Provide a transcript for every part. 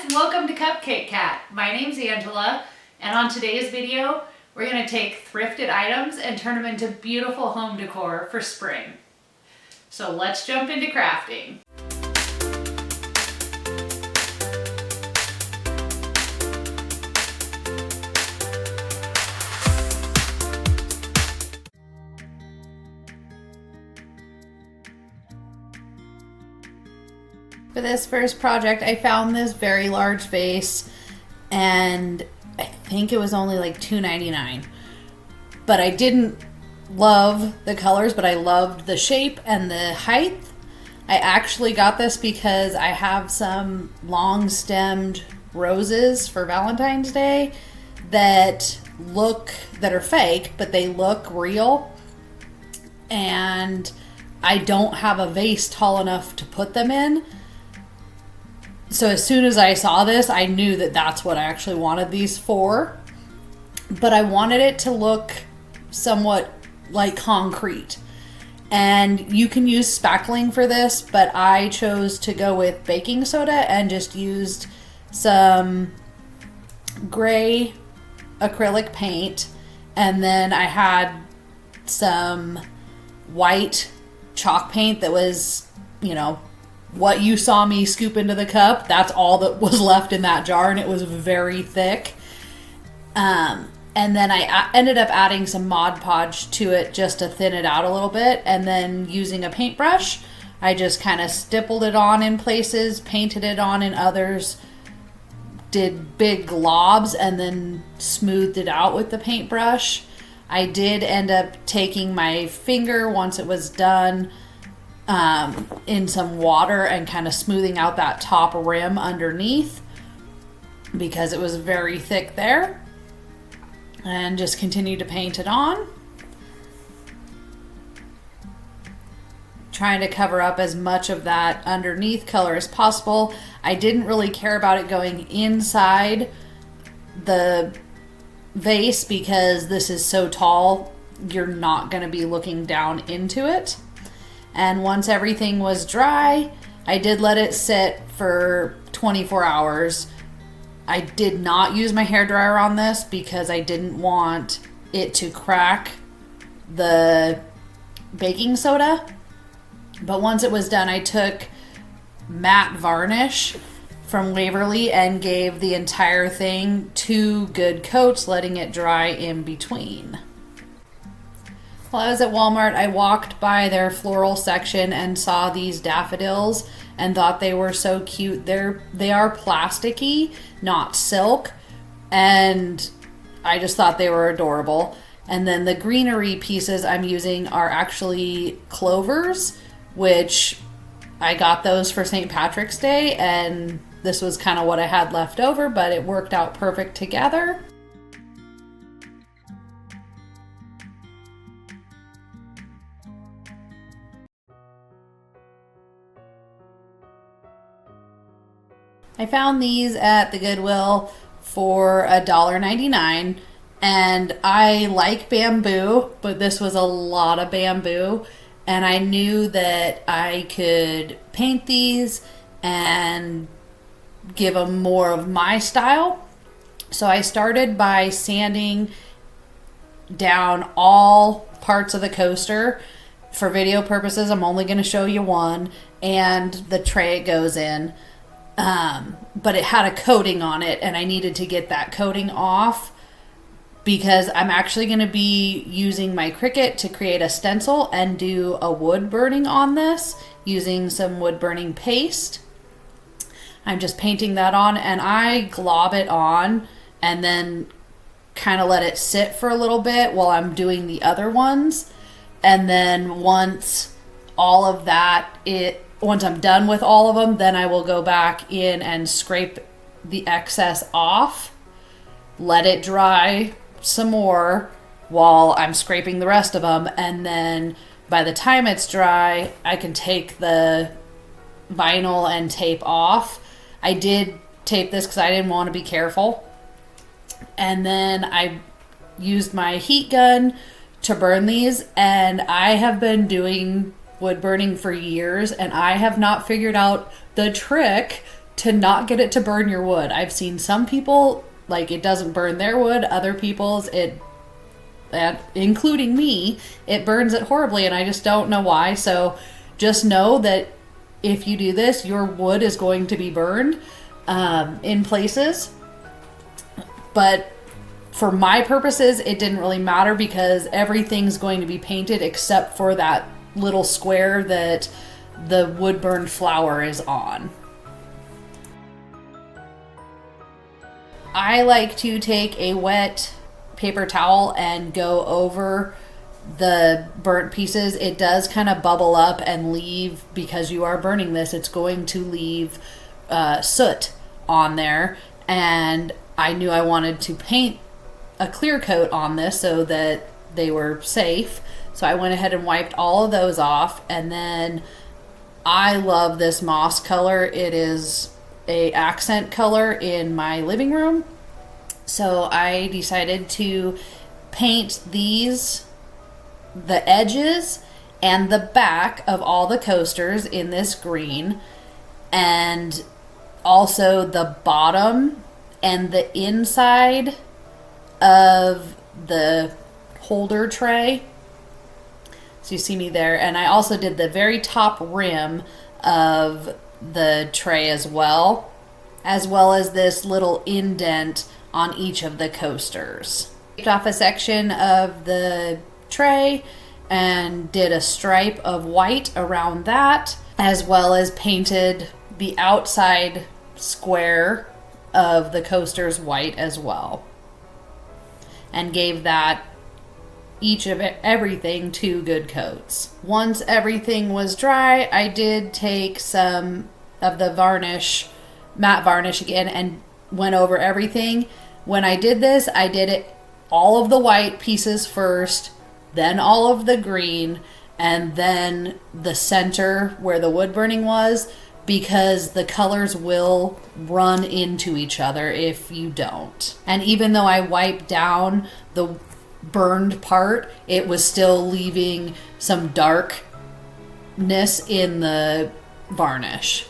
and welcome to Cupcake Cat. My name's Angela, and on today's video, we're going to take thrifted items and turn them into beautiful home decor for spring. So let's jump into crafting. For this first project, I found this very large vase, and I think it was only like $2.99. But I didn't love the colors, but I loved the shape and the height. I actually got this because I have some long-stemmed roses for Valentine's Day that are fake, but they look real. And I don't have a vase tall enough to put them in. So as soon as I saw this, I knew that that's what I actually wanted these for. But I wanted it to look somewhat like concrete. And you can use spackling for this, but I chose to go with baking soda and just used some gray acrylic paint. And then I had some white chalk paint that was, what you saw me scoop into the cup. That's all that was left in that jar, and it was very thick. And then I ended up adding some Mod Podge to it just to thin it out a little bit, and then using a paintbrush, I just kind of stippled it on in places, painted it on in others, did big globs, and then smoothed it out with the paintbrush. I did end up taking my finger once it was done in some water and kind of smoothing out that top rim underneath because it was very thick there, and just continue to paint it on, trying to cover up as much of that underneath color as possible. I didn't really care about it going inside the vase because this is so tall, you're not going to be looking down into it. And once everything was dry, I did let it sit for 24 hours. I did not use my hairdryer on this because I didn't want it to crack the baking soda. But once it was done, I took matte varnish from Waverly and gave the entire thing 2 good coats, letting it dry in between. While I was at Walmart, I walked by their floral section and saw these daffodils and thought they were so cute. They are plasticky, not silk, and I just thought they were adorable. And then the greenery pieces I'm using are actually clovers, which I got those for St. Patrick's Day, and this was kind of what I had left over, but it worked out perfect together. I found these at the Goodwill for $1.99, and I like bamboo, but this was a lot of bamboo, and I knew that I could paint these and give them more of my style. So I started by sanding down all parts of the coaster. For video purposes, I'm only going to show you one, and the tray it goes in. But it had a coating on it, and I needed to get that coating off because I'm actually going to be using my Cricut to create a stencil and do a wood burning on this using some wood burning paste. I'm just painting that on, and I glob it on and then kind of let it sit for a little bit while I'm doing the other ones. And then once I'm done with all of them, then I will go back in and scrape the excess off, let it dry some more while I'm scraping the rest of them, and then by the time it's dry, I can take the vinyl and tape off. I did tape this because I didn't want to be careful. And then I used my heat gun to burn these, and I have been doing wood burning for years, and I have not figured out the trick to not get it to burn your wood. I've seen some people, like, it doesn't burn their wood. Other people's, including me, it burns it horribly, and I just don't know why. So just know that if you do this, your wood is going to be burned in places. But for my purposes, it didn't really matter because everything's going to be painted except for that little square that the wood burned flower is on. I like to take a wet paper towel and go over the burnt pieces. It does kind of bubble up and leave, because you are burning this, it's going to leave soot on there. And I knew I wanted to paint a clear coat on this so that they were safe. So I went ahead and wiped all of those off. And then I love this moss color. It is a accent color in my living room. So I decided to paint the edges and the back of all the coasters in this green, and also the bottom and the inside of the holder tray. So you see me there. And I also did the very top rim of the tray as well as this little indent on each of the coasters. Taped off a section of the tray and did a stripe of white around that, as well as painted the outside square of the coasters white as well, and gave that everything 2 good coats. Once everything was dry, I did take some of the varnish, matte varnish again, and went over everything. When I did this, I did it all of the white pieces first, then all of the green, and then the center where the wood burning was, because the colors will run into each other if you don't. And even though I wiped down the burned part, it was still leaving some darkness in the varnish.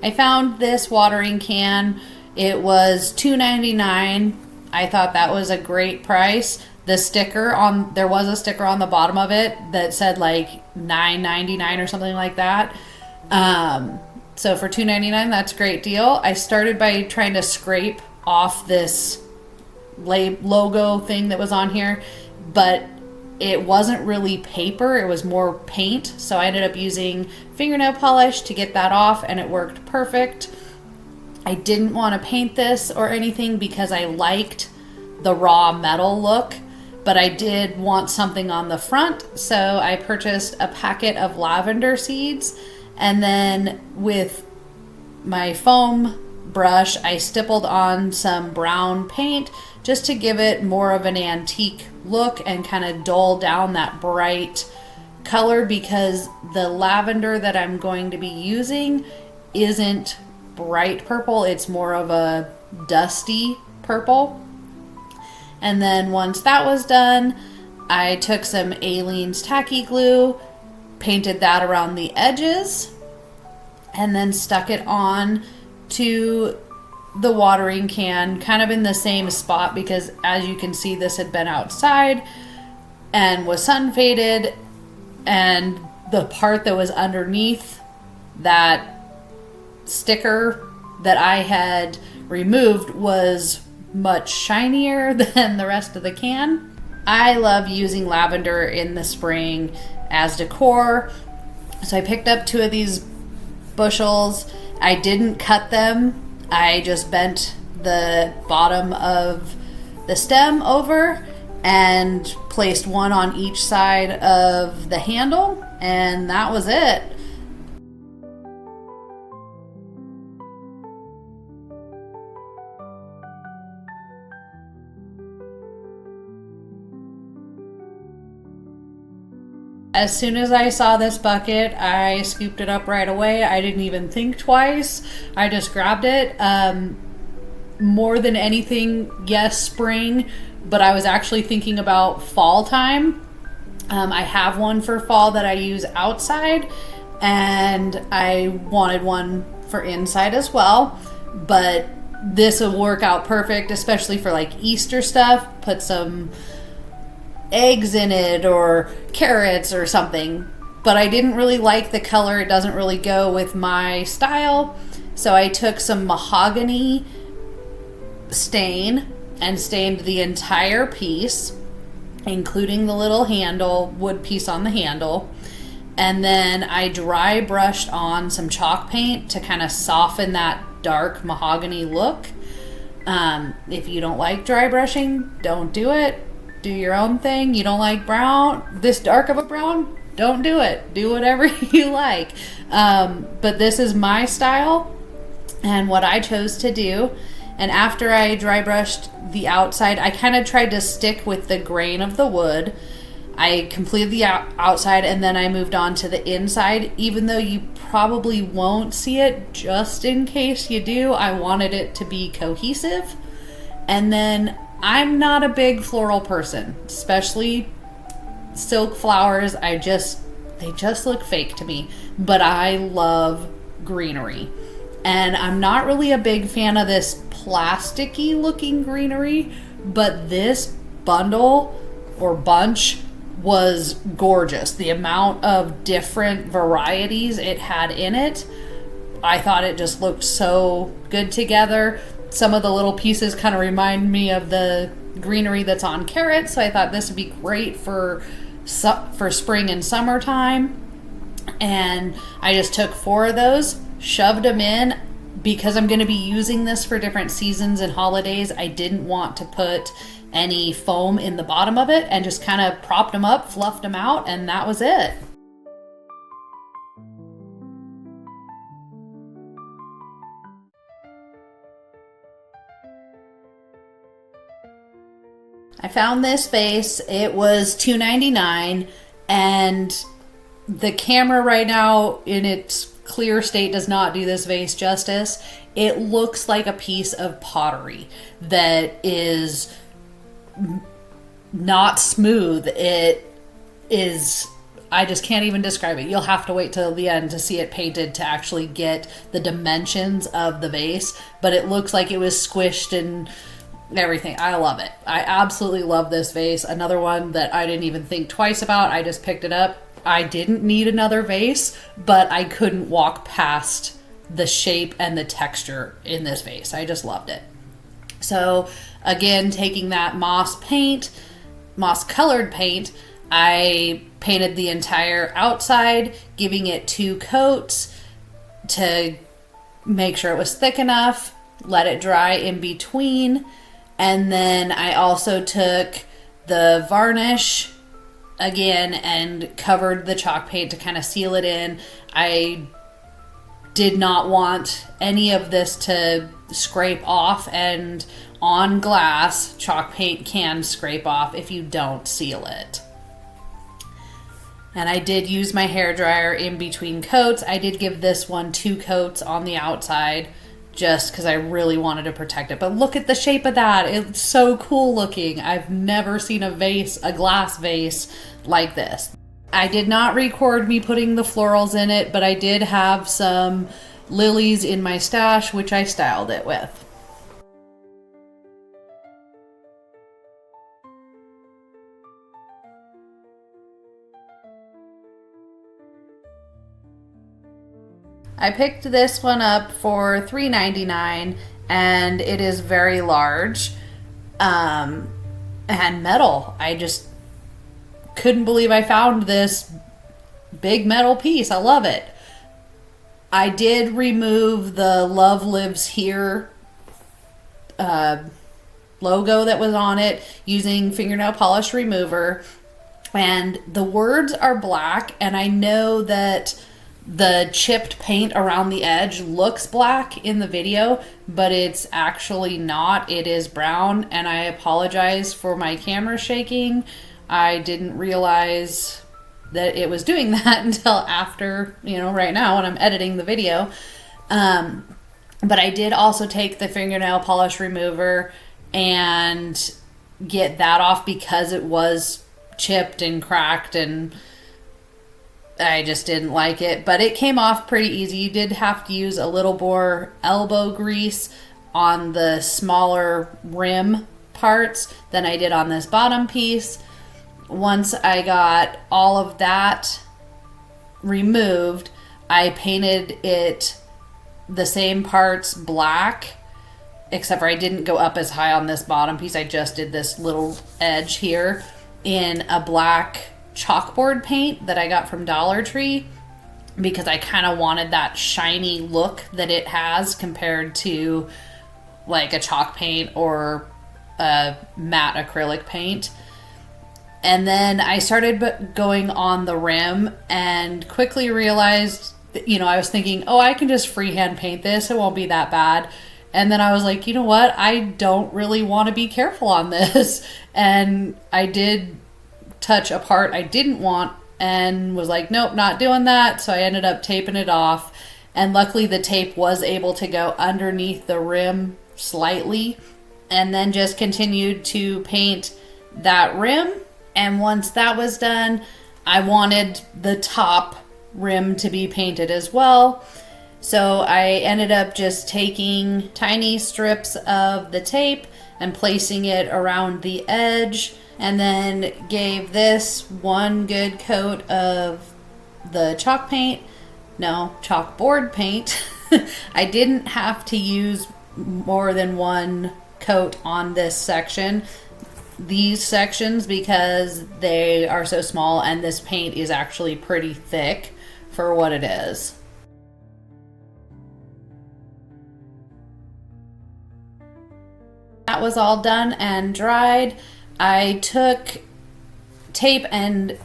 I found this watering can. It was $2.99. I thought that was a great price. There was a sticker on the bottom of it that said like $9.99 or something like that. So for $2.99, that's a great deal. I started by trying to scrape off this logo thing that was on here, but it wasn't really paper, it was more paint. So I ended up using fingernail polish to get that off, and it worked perfect. I didn't want to paint this or anything because I liked the raw metal look, but I did want something on the front. So I purchased a packet of lavender seeds, and then with my foam brush, I stippled on some brown paint just to give it more of an antique look and kind of dull down that bright color, because the lavender that I'm going to be using isn't bright purple, it's more of a dusty purple. And then once that was done, I took some Aleene's tacky glue, painted that around the edges, and then stuck it on to the watering can, kind of in the same spot, because as you can see, this had been outside and was sun faded, and the part that was underneath that sticker that I had removed was much shinier than the rest of the can. I love using lavender in the spring as decor, so I picked up 2 of these bushels. I didn't cut them, I just bent the bottom of the stem over and placed one on each side of the handle, and that was it. As soon as I saw this bucket, I scooped it up right away. I didn't even think twice. I just grabbed it. more than anything, yes, spring, but I was actually thinking about fall time. I have one for fall that I use outside, and I wanted one for inside as well, but this will work out perfect, especially for like Easter stuff. Put some eggs in it or carrots or something. But I didn't really like the color. It doesn't really go with my style. So I took some mahogany stain and stained the entire piece, including the little handle, wood piece on the handle. And then I dry brushed on some chalk paint to kind of soften that dark mahogany look. If you don't like dry brushing, don't do it. Do your own thing. You don't like brown, this dark of a brown, don't do it. Do whatever you like. But this is my style and what I chose to do. And after I dry brushed the outside, I kind of tried to stick with the grain of the wood. I completed the outside and then I moved on to the inside. Even though you probably won't see it, just in case you do, I wanted it to be cohesive. And then I'm not a big floral person, especially silk flowers. They just look fake to me. But I love greenery. And I'm not really a big fan of this plasticky looking greenery, but this bundle or bunch was gorgeous. The amount of different varieties it had in it, I thought it just looked so good together. Some of the little pieces kind of remind me of the greenery that's on carrots, so I thought this would be great for spring and summertime. And I just took 4 of those, shoved them in. Because I'm going to be using this for different seasons and holidays, I didn't want to put any foam in the bottom of it, and just kind of propped them up, fluffed them out, and that was it. I found this vase. It was $2.99, and the camera right now in its clear state does not do this vase justice. It looks like a piece of pottery that is not smooth. It is, I just can't even describe it. You'll have to wait till the end to see it painted to actually get the dimensions of the vase, but it looks like it was squished and everything. I love it. I absolutely love this vase. Another one that I didn't even think twice about. I just picked it up. I didn't need another vase, but I couldn't walk past the shape and the texture in this vase. I just loved it. So again, taking that moss colored paint, I painted the entire outside, giving it 2 coats to make sure it was thick enough, let it dry in between. And then I also took the varnish again and covered the chalk paint to kind of seal it in. I did not want any of this to scrape off, and on glass, chalk paint can scrape off if you don't seal it. And I did use my hairdryer in between coats. I did give this one 2 coats on the outside just because I really wanted to protect it. But look at the shape of that. It's so cool looking. I've never seen a glass vase like this. I did not record me putting the florals in it, but I did have some lilies in my stash, which I styled it with. I picked this one up for $3.99, and it is very large and metal. I just couldn't believe I found this big metal piece. I love it. I did remove the Love Lives Here logo that was on it using fingernail polish remover, and the words are black, and I know that the chipped paint around the edge looks black in the video, but it's actually not. It is brown, and I apologize for my camera shaking. I didn't realize that it was doing that until after, right now when I'm editing the video. But I did also take the fingernail polish remover and get that off because it was chipped and cracked and I just didn't like it. But it came off pretty easy. You did have to use a little more elbow grease on the smaller rim parts than I did on this bottom piece. Once I got all of that removed, I painted it the same parts black, except for I didn't go up as high on this bottom piece. I just did this little edge here in a black chalkboard paint that I got from Dollar Tree because I kind of wanted that shiny look that it has compared to like a chalk paint or a matte acrylic paint. And then I started going on the rim and quickly realized, I was thinking, oh, I can just freehand paint this. It won't be that bad. And then I was like, you know what? I don't really want to be careful on this. And I did touch a part I didn't want and was like, nope, not doing that. So I ended up taping it off. And luckily the tape was able to go underneath the rim slightly. And then just continued to paint that rim. And once that was done, I wanted the top rim to be painted as well. So I ended up just taking tiny strips of the tape and placing it around the edge, and then gave this one good coat of the chalkboard paint. I didn't have to use more than one coat on this section. These sections, because they are so small and this paint is actually pretty thick for what it is. That was all done and dried. I took tape and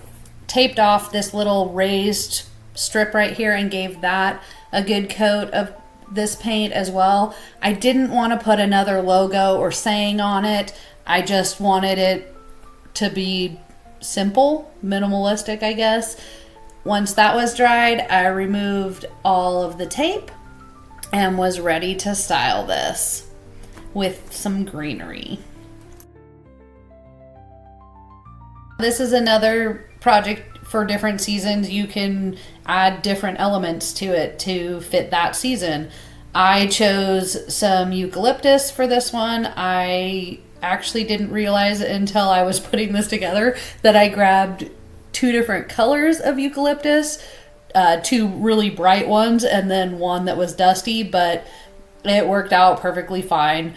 taped off this little raised strip right here and gave that a good coat of this paint as well. I didn't want to put another logo or saying on it. I just wanted it to be simple, minimalistic, I guess. Once that was dried, I removed all of the tape and was ready to style this with some greenery. This is another project for different seasons. You can add different elements to it to fit that season. I chose some eucalyptus for this one. I actually didn't realize until I was putting this together that I grabbed two different colors of eucalyptus, two really bright ones and then one that was dusty, but it worked out perfectly fine.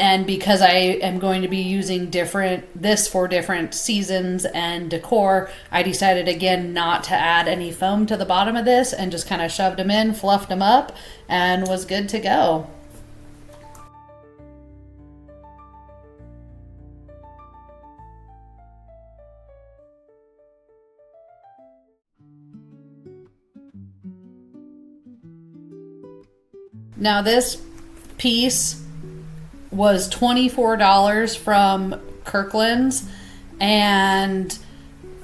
And because I am going to be using this for different seasons and decor, I decided again not to add any foam to the bottom of this and just kind of shoved them in, fluffed them up, and was good to go. Now this piece was $24 from Kirkland's and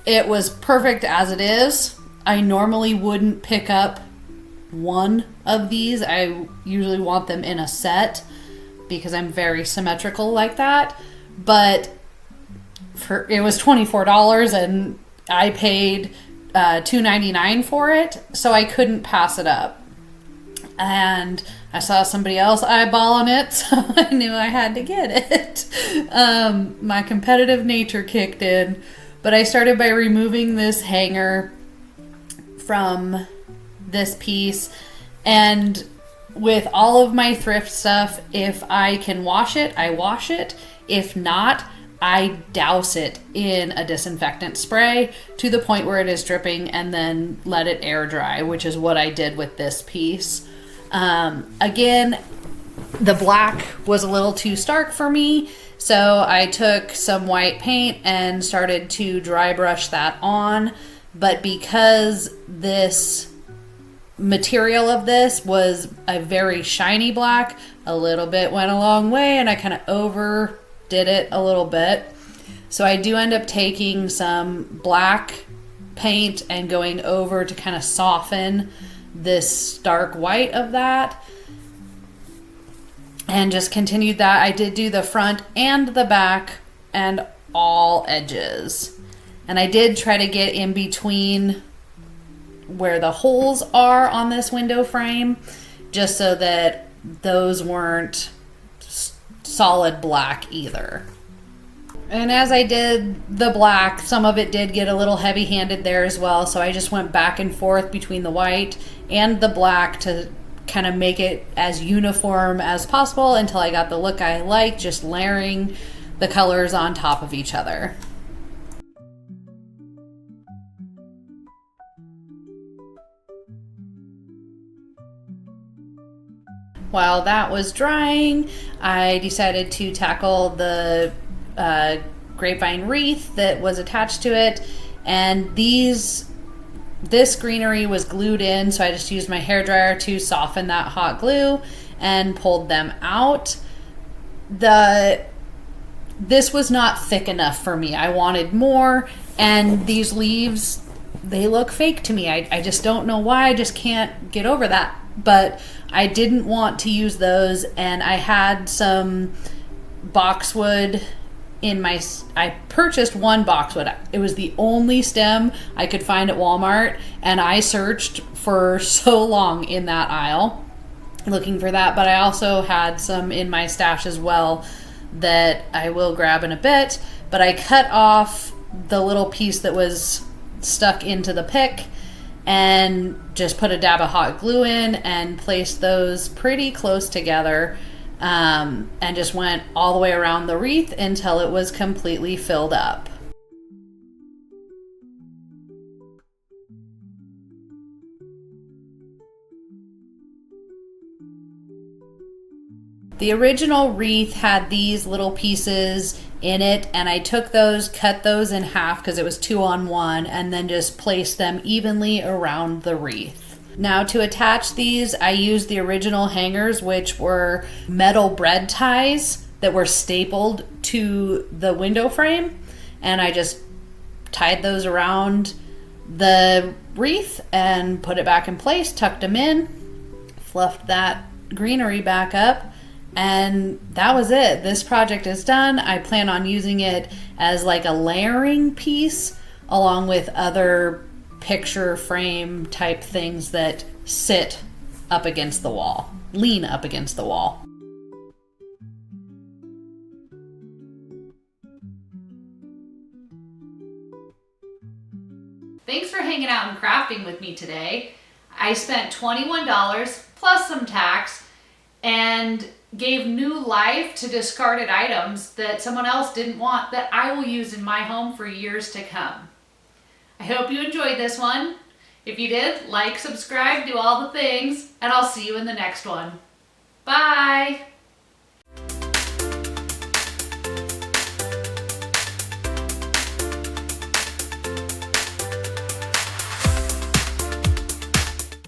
it was perfect as it is. I normally wouldn't pick up one of these. I usually want them in a set because I'm very symmetrical like that. But it was $24 and I paid $2.99 for it, so I couldn't pass it up. And I saw somebody else eyeballing it, so I knew I had to get it. My competitive nature kicked in, but I started by removing this hanger from this piece. And with all of my thrift stuff, if I can wash it, I wash it. If not, I douse it in a disinfectant spray to the point where it is dripping and then let it air dry, which is what I did with this piece. Again, the black was a little too stark for me, so I took some white paint and started to dry brush that on. But because this material of this was a very shiny black, a little bit went a long way and I kind of overdid it a little bit. So I do end up taking some black paint and going over to kind of soften this stark white of that. and just continued that. I did do the front and the back and all edges. And I did try to get in between where the holes are on this window frame, just so that those weren't solid black either. And as I did the black, some of it did get a little heavy-handed there as well, so I just went back and forth between the white and the black to kind of make it as uniform as possible until I got the look I like, just layering the colors on top of each other. While that was drying, I decided to tackle the grapevine wreath that was attached to it, and this greenery was glued in, so I just used my hairdryer to soften that hot glue and pulled them out. This was not thick enough for me. I wanted more, and these leaves, they look fake to me. I just don't know why. I just can't get over that. But I didn't want to use those, and I had some boxwood I purchased one boxwood. It was the only stem I could find at Walmart, and I searched for so long in that aisle looking for that, but I also had some in my stash as well that I will grab in a bit. But I cut off the little piece that was stuck into the pick and just put a dab of hot glue in and placed those pretty close together, and just went all the way around the wreath until it was completely filled up. The original wreath had these little pieces in it, and I took those, cut those in half because it was 2 on 1, and then just placed them evenly around the wreath. Now to attach these, I used the original hangers, which were metal bread ties that were stapled to the window frame, and I just tied those around the wreath and put it back in place, tucked them in, fluffed that greenery back up, and that was it. This project is done. I plan on using it as like a layering piece along with other picture frame type things that sit up against the wall, lean up against the wall. Thanks for hanging out and crafting with me today. I spent $21 plus some tax and gave new life to discarded items that someone else didn't want that I will use in my home for years to come. I hope you enjoyed this one. If you did, like, subscribe, do all the things, and I'll see you in the next one. Bye!